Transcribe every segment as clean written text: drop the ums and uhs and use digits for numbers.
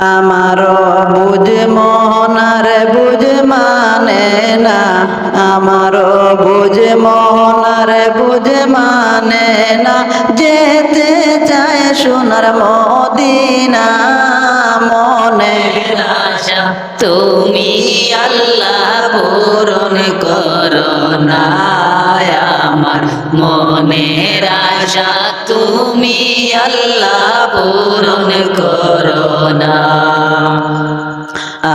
আমারও বুঝ মনার বুঝ মানে না, আমারও বুঝ মনার বুঝ মানে না, যেতে চায় সোনার মদিনা। মনের আশা তুমি আল্লাহ পূরণ করো না, আমার মনের আশা তুমি আল্লাহ পূরণ করো না।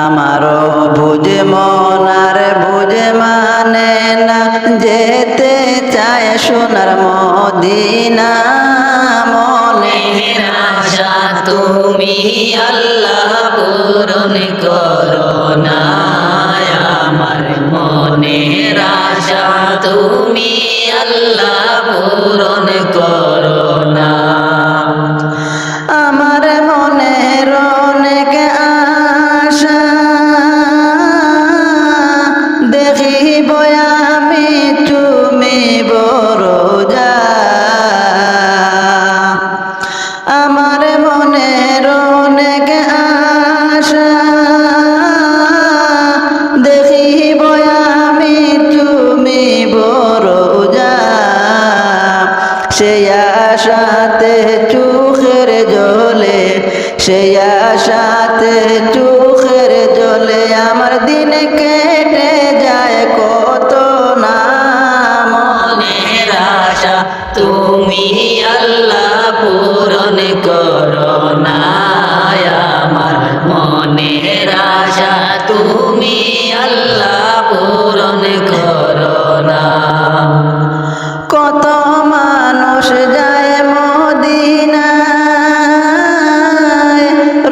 আমারও বুঝ মনার বুঝ মানে না, যেতে চায় সোনার মদিনা। মনের আশা তুমি আল্লাহ পূরণ করো না, আমার মনের আশা তুমি আল্লাহ পূরণ করো না। আমার মনের অনেক আশা, দেখিব আমি তুমি বড় যা। আমার মনের অনেক আশা, দেখিব আমি তুমি বড় যা। সেই আশাতে চোখের জলে, সেই আশাতে চোখের জলে আমার দিন কেটে যায় কত না। মনের আশা তুমি আল্লাহ পূরণ করো না, আমার মনের আশা তুমি আল্লাহ পূরণ করো না। কত মানুষ যায় মদিনায়,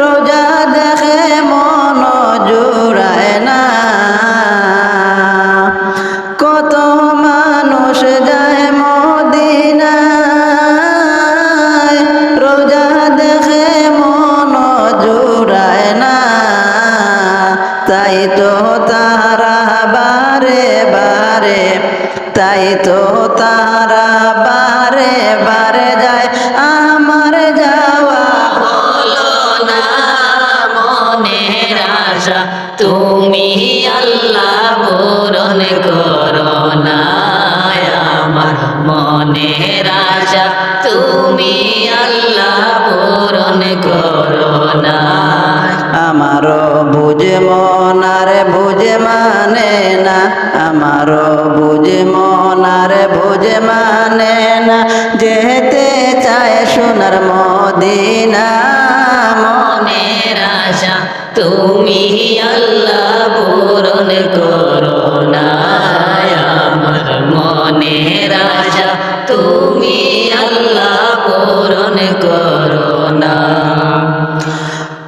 রোজা দেখে মন জুড়ায় না। কত মানুষ যায় মদিনায়, রোজা দেখে মন জুড়ায় না। তাই তো তারা বারে বারে, তাই তো তারা বারে বারে যায়, আমার যাওয়া হলো না। মনের আশা তুমি আল্লাহ পূরণ করো না, আমার মনের আশা তুমি আল্লাহ পূরণ করো না। আমারও বুঝ মনার বুঝ মানে না, আমারও বুঝ মনার বুঝ মানে না, যেতে চায় সোনার মদিনা। মনের আশা তুমি আল্লাহ পূরণ করো না, আমার মনের আশা তুমি আল্লাহ পূরণ করো না।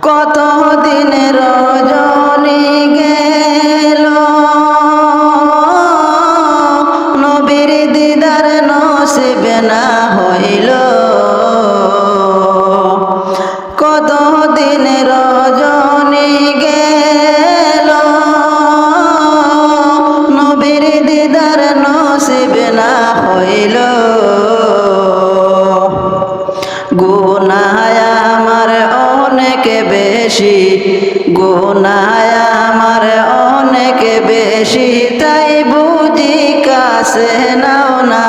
কত দিন রজনী গেল, নবীর দিদার নসিব না হইল। কত দিন রজনী গেল, নবীর দিদার নসিব না হইল। গুনাহ আমার অনেক বেশি, গুনাহ আমার অনেক বেশি, তাই বুঝি কাছে নাও না।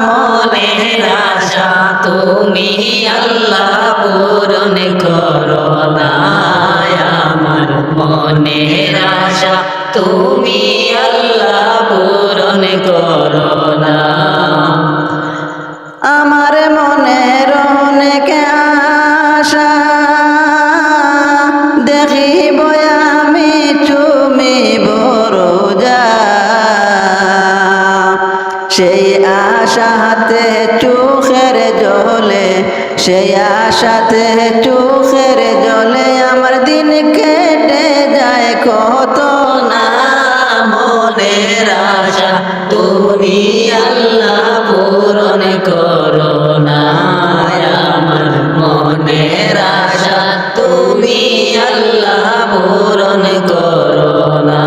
মনের আশা তুমি আল্লাহ পূরণ করো না, আমার মনের আশা তুমি আল্লাহ পূরণ করো না। আমার মনের অনেক আশা, দেখিব আমি তুমি বড় যা। সেই আশাতে চোখের জলে, সেই আশাতে চোখের জলে আমার দিন কেটে যায় কত না। মনের আশা তুমি আল্লাহ পূরণ করো না, আমার মনের আশা তুমি আল্লাহ পূরণ করো না।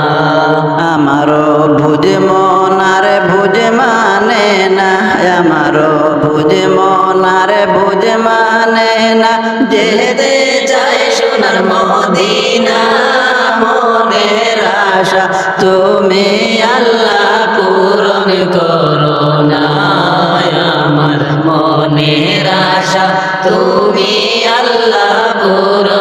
আমারও বুঝ মনার বুঝ মানে না, আমারও বুঝ মনার বুঝ মানে না, যেতে চায় সোনার আমার মদিনা মনের আশা তুমি আল্লাহ পূরণ করো না আমার মনের আশা তুমি আল্লাহ পূরণ